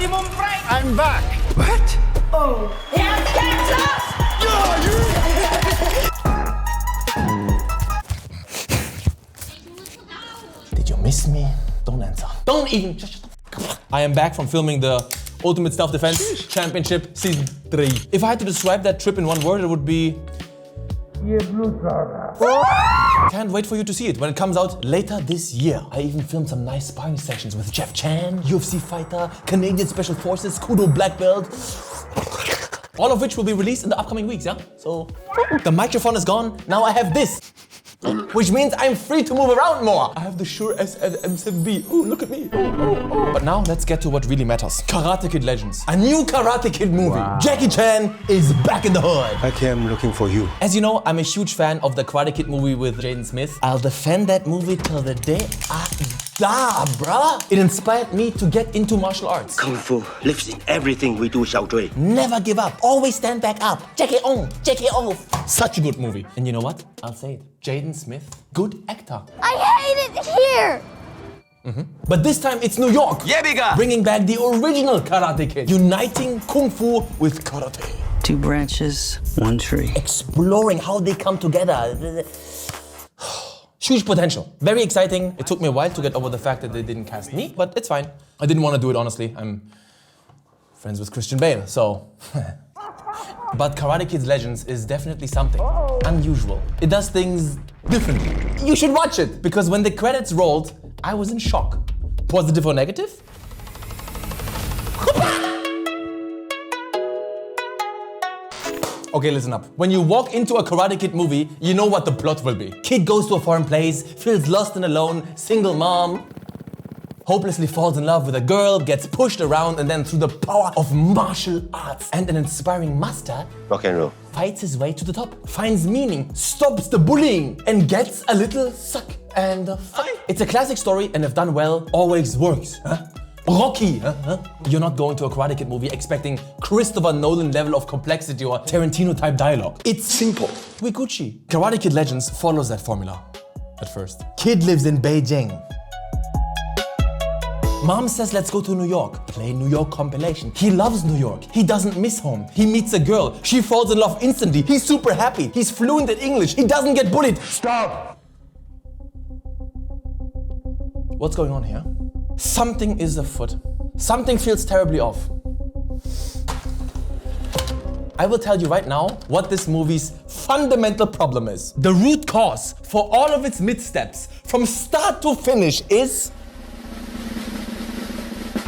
maximum price. I'm back. What? Oh. Yes, Did you miss me? Don't answer. Don't even. I am back from filming the Ultimate Self-Defense Championship Season 3. If I had to describe that trip in one word, it would be... Can't wait for you to see it when it comes out later this year. I even filmed some nice sparring sessions with Jeff Chan, UFC fighter, Canadian Special Forces, Kudo black belt. All of which will be released in the upcoming weeks, yeah? So, the microphone is gone, now I have this. Which means I'm free to move around more. I have the Shure SM7B. Ooh, look at me. But now let's get to what really matters. Karate Kid Legends. A new Karate Kid movie. Wow. Jackie Chan is back in the hood. I came looking for you. As you know, I'm a huge fan of the Karate Kid movie with Jaden Smith. I'll defend that movie till the day I die, bruh. It inspired me to get into martial arts. Kung Fu lives in everything we do, Xiao Zhui. Never give up. Always stand back up. Jackie on, Jackie off. Such a good movie. And you know what? I'll say it. Jaden Smith, good actor. I hate it here! But this time it's New York. Yeah, bigger. Bringing back the original Karate Kid. Uniting Kung Fu with Karate. 2 branches, 1 tree. Exploring how they come together. Huge potential. Very exciting. It took me a while to get over the fact that they didn't cast me, but it's fine. I didn't want to do it, honestly. I'm friends with Christian Bale, so... But Karate Kid Legends is definitely something unusual. It does things differently. You should watch it, because when the credits rolled, I was in shock. Positive or negative? Okay, listen up. When you walk into a Karate Kid movie, you know what the plot will be. Kid goes to a foreign place, feels lost and alone, single mom, hopelessly falls in love with a girl, gets pushed around, and then through the power of martial arts and an inspiring master, Rock and roll. fights his way to the top, finds meaning, stops the bullying, and gets a little suck and a fight. It's a classic story, and if done well, always works. Huh? Rocky, huh? You're not going to a Karate Kid movie expecting Christopher Nolan level of complexity or Tarantino type dialogue. It's simple. We Gucci. Karate Kid Legends follows that formula at first. Kid lives in Beijing. Mom says, let's go to New York. Play New York compilation. He loves New York. He doesn't miss home. He meets a girl. She falls in love instantly. He's super happy. He's fluent in English. He doesn't get bullied. Stop! What's going on here? Something is afoot. Something feels terribly off. I will tell you right now what this movie's fundamental problem is. The root cause for all of its missteps from start to finish is...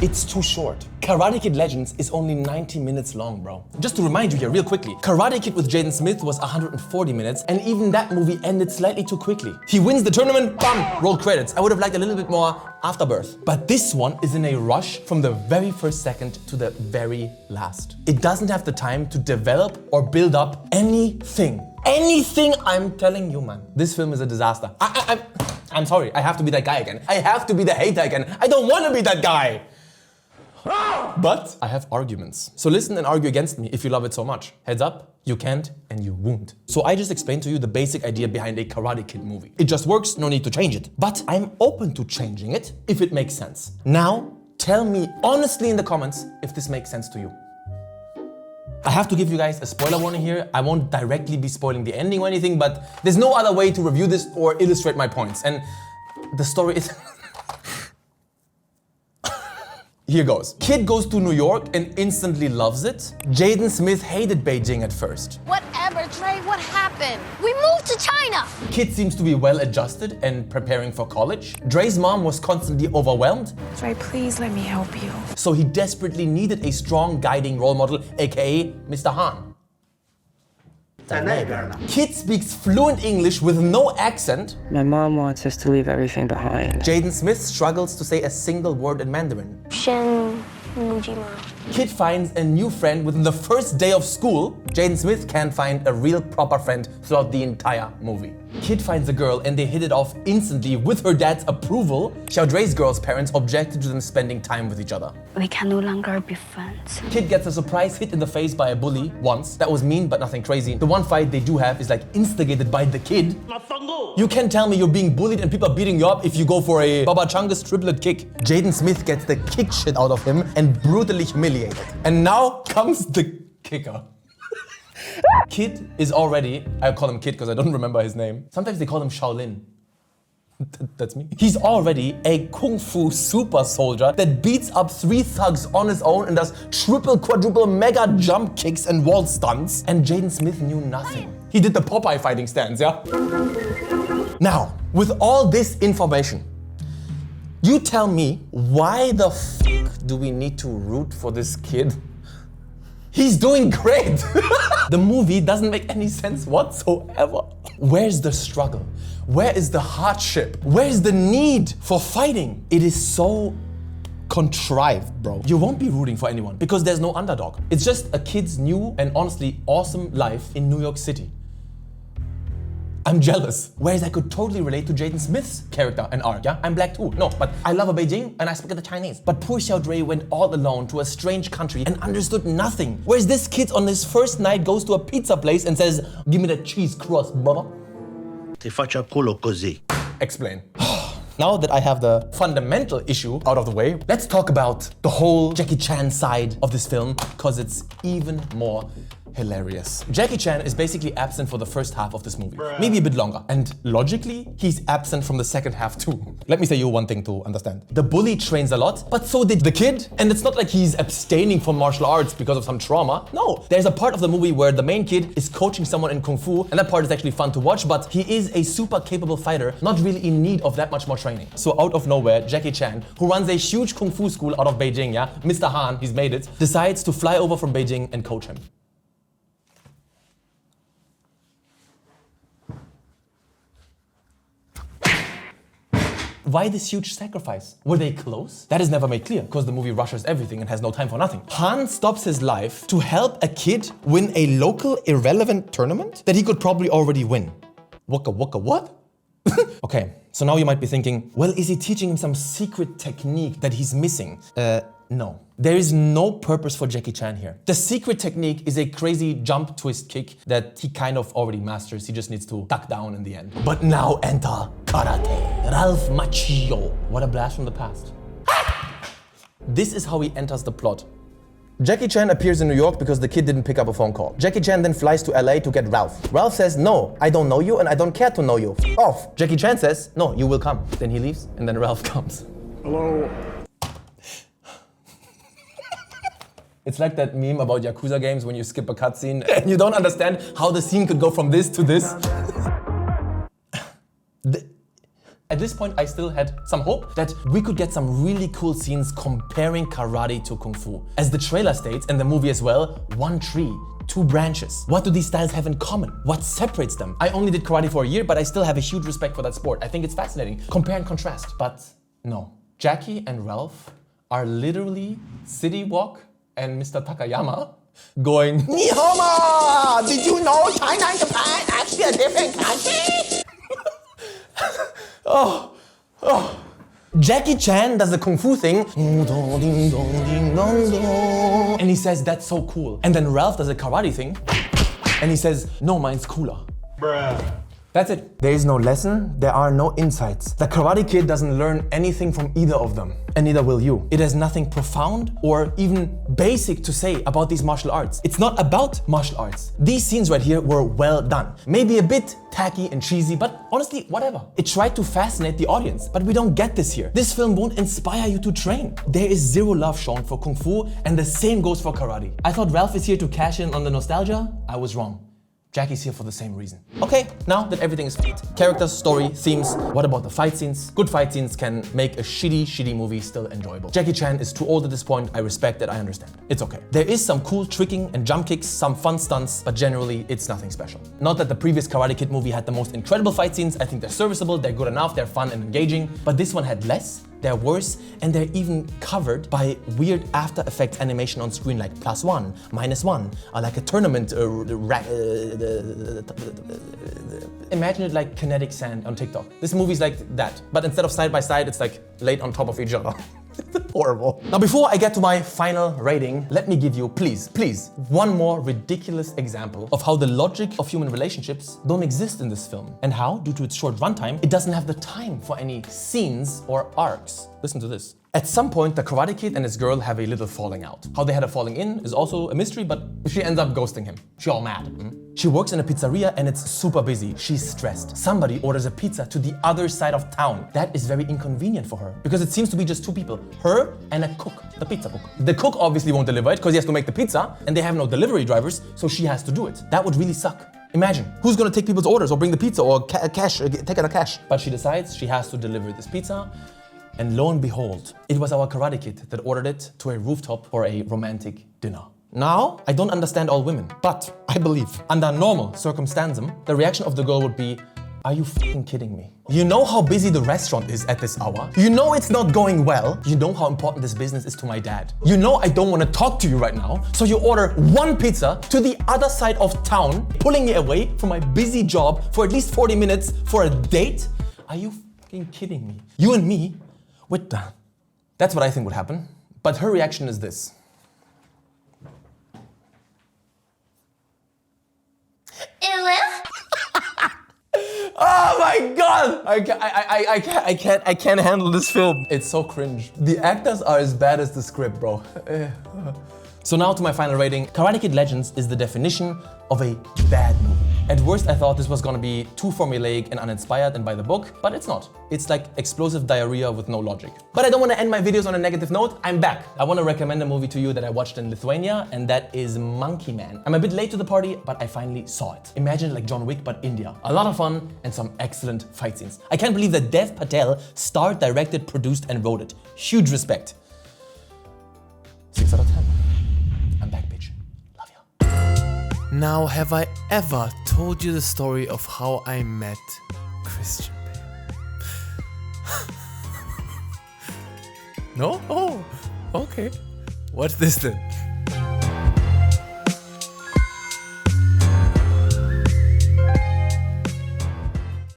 it's too short. Karate Kid Legends is only 90 minutes long, bro. Just to remind you here real quickly, Karate Kid with Jaden Smith was 140 minutes, and even that movie ended slightly too quickly. He wins the tournament, bam, roll credits. I would have liked a little bit more afterbirth. But this one is in a rush from the very first second to the very last. It doesn't have the time to develop or build up anything. Anything, I'm telling you, man. This film is a disaster. I'm sorry, I have to be that guy again. I have to be the hater again. I don't want to be that guy. But I have arguments. So listen and argue against me if you love it so much. Heads up, you can't and you won't. So I just explained to you the basic idea behind a Karate Kid movie. It just works, no need to change it. But I'm open to changing it if it makes sense. Now, tell me honestly in the comments if this makes sense to you. I have to give you guys a spoiler warning here. I won't directly be spoiling the ending or anything, but there's no other way to review this or illustrate my points. And the story is... Here goes. Kid goes to New York and instantly loves it. Jaden Smith hated Beijing at first. Whatever, Trey, what happened? We moved to China! Kid seems to be well adjusted and preparing for college. Dre's mom was constantly overwhelmed. Trey, please let me help you. So he desperately needed a strong guiding role model, aka Mr. Han. Kid speaks fluent English with no accent. My mom wants us to leave everything behind. Jaden Smith struggles to say a single word in Mandarin. Kid finds a new friend within the first day of school. Jaden Smith can't find a real proper friend throughout the entire movie. Kid finds a girl and they hit it off instantly with her dad's approval. Xiaodrei's girl's parents objected to them spending time with each other. We can no longer be friends. Kid gets a surprise hit in the face by a bully once. That was mean, but nothing crazy. The one fight they do have is like instigated by the kid. You can't tell me you're being bullied and people are beating you up if you go for a Baba Changa's triplet kick. Jaden Smith gets the kick shit out of him and brutally humiliated. And now comes the kicker. Kid is already, I call him Kid because I don't remember his name. Sometimes they call him Shaolin. That's me. He's already a kung fu super soldier that beats up 3 thugs on his own and does triple, quadruple, mega jump kicks and wall stunts. And Jaden Smith knew nothing. He did the Popeye fighting stance, yeah? Now, with all this information, you tell me why the f do we need to root for this kid? He's doing great. The movie doesn't make any sense whatsoever. Where's the struggle? Where is the hardship? Where is the need for fighting? It is so contrived, bro. You won't be rooting for anyone because there's no underdog. It's just a kid's new and honestly awesome life in New York City. I'm jealous. Whereas I could totally relate to Jaden Smith's character and arc, yeah? I'm black too. No, but I love a Beijing and I speak the Chinese. But poor Xiaodrei went all alone to a strange country and understood nothing. Whereas this kid on his first night goes to a pizza place and says, "Give me that cheese crust, brother." Ti faccia culo così. Explain. Now that I have the fundamental issue out of the way, let's talk about the whole Jackie Chan side of this film, because it's even more hilarious. Jackie Chan is basically absent for the first half of this movie, maybe a bit longer. And logically, he's absent from the second half too. Let me say you one thing to understand. The bully trains a lot, but so did the kid. And it's not like he's abstaining from martial arts because of some trauma. No, there's a part of the movie where the main kid is coaching someone in Kung Fu, and that part is actually fun to watch, but he is a super capable fighter, not really in need of that much more training. So out of nowhere, Jackie Chan, who runs a huge Kung Fu school out of Beijing, yeah, Mr. Han, he's made it, decides to fly over from Beijing and coach him. Why this huge sacrifice? Were they close? That is never made clear because the movie rushes everything and has no time for nothing. Han stops his life to help a kid win a local irrelevant tournament that he could probably already win. Waka waka what? Okay, so now you might be thinking, well, is he teaching him some secret technique that he's missing? No. There is no purpose for Jackie Chan here. The secret technique is a crazy jump twist kick that he kind of already masters. He just needs to duck down in the end. But now enter karate. Ralph Macchio. What a blast from the past. This is how he enters the plot. Jackie Chan appears in New York because the kid didn't pick up a phone call. Jackie Chan then flies to LA to get Ralph. Ralph says, "No, I don't know you and I don't care to know you. F off." Jackie Chan says, "No, you will come." Then he leaves and then Ralph comes. Hello. It's like that meme about Yakuza games when you skip a cutscene and you don't understand how the scene could go from this to this. At this point, I still had some hope that we could get some really cool scenes comparing karate to Kung Fu. As the trailer states, and the movie as well, one tree, 2 branches. What do these styles have in common? What separates them? I only did karate for a year, but I still have a huge respect for that sport. I think it's fascinating. Compare and contrast. But no. Jackie and Ralph are literally City Walk and Mr. Takayama going, "Nihoma! Did you know China and Japan actually a different country?" Jackie Chan does the Kung Fu thing, and he says, "That's so cool." And then Ralph does a karate thing, and he says, "No, mine's cooler." Bruh. That's it. There is no lesson, there are no insights. The Karate Kid doesn't learn anything from either of them, and neither will you. It has nothing profound or even basic to say about these martial arts. It's not about martial arts. These scenes right here were well done. Maybe a bit tacky and cheesy, but honestly, whatever. It tried to fascinate the audience, but we don't get this here. This film won't inspire you to train. There is zero love shown for Kung Fu, and the same goes for karate. I thought Ralph is here to cash in on the nostalgia. I was wrong. Jackie's here for the same reason. Okay, now that everything is fixed, characters, story, themes, what about the fight scenes? Good fight scenes can make a shitty movie still enjoyable. Jackie Chan is too old at this point, I respect it, I understand. It's okay. There is some cool tricking and jump kicks, some fun stunts, but generally it's nothing special. Not that the previous Karate Kid movie had the most incredible fight scenes, I think they're serviceable, they're good enough, they're fun and engaging, but this one had less, They're worse, and they're even covered by weird After Effects animation on screen, like +1, -1, or like a tournament. Imagine it like kinetic sand on TikTok. This movie's like that, but instead of side by side, it's like laid on top of each other. Horrible. Now, before I get to my final rating, let me give you, please, one more ridiculous example of how the logic of human relationships don't exist in this film, and how, due to its short runtime, it doesn't have the time for any scenes or arcs. Listen to this. At some point, the Karate Kid and his girl have a little falling out. How they had a falling in is also a mystery, but she ends up ghosting him. She's all mad. She works in a pizzeria and it's super busy. She's stressed. Somebody orders a pizza to the other side of town. That is very inconvenient for her because it seems to be just two people, her and a cook, the pizza cook. The cook obviously won't deliver it because he has to make the pizza and they have no delivery drivers, so she has to do it. That would really suck. Imagine, who's gonna take people's orders or bring the pizza or take out the cash? But she decides she has to deliver this pizza. And lo and behold, it was our Karate Kid that ordered it to a rooftop for a romantic dinner. Now, I don't understand all women, but I believe under normal circumstances, the reaction of the girl would be, are you f***ing kidding me? You know how busy the restaurant is at this hour? You know it's not going well? You know how important this business is to my dad? You know I don't want to talk to you right now, so you order one pizza to the other side of town, pulling me away from my busy job for at least 40 minutes for a date? Are you f***ing kidding me? You and me? That's what I think would happen. But her reaction is this. Oh my god! I can't handle this film. It's so cringe. The actors are as bad as the script, bro. So now to my final rating. Karate Kid Legends is the definition of a bad movie. At worst, I thought this was gonna be too formulaic and uninspired and by the book, but it's not. It's like explosive diarrhea with no logic. But I don't wanna end my videos on a negative note. I'm back. I wanna recommend a movie to you that I watched in Lithuania, and that is Monkey Man. I'm a bit late to the party, but I finally saw it. Imagine like John Wick, but India. A lot of fun and some excellent fight scenes. I can't believe that Dev Patel starred, directed, produced, and wrote it. Huge respect. 6 out of 10. I'm back, bitch. Love ya. Now, have I ever told you the story of how I met Christian Bale? No? Oh, okay. What's this then?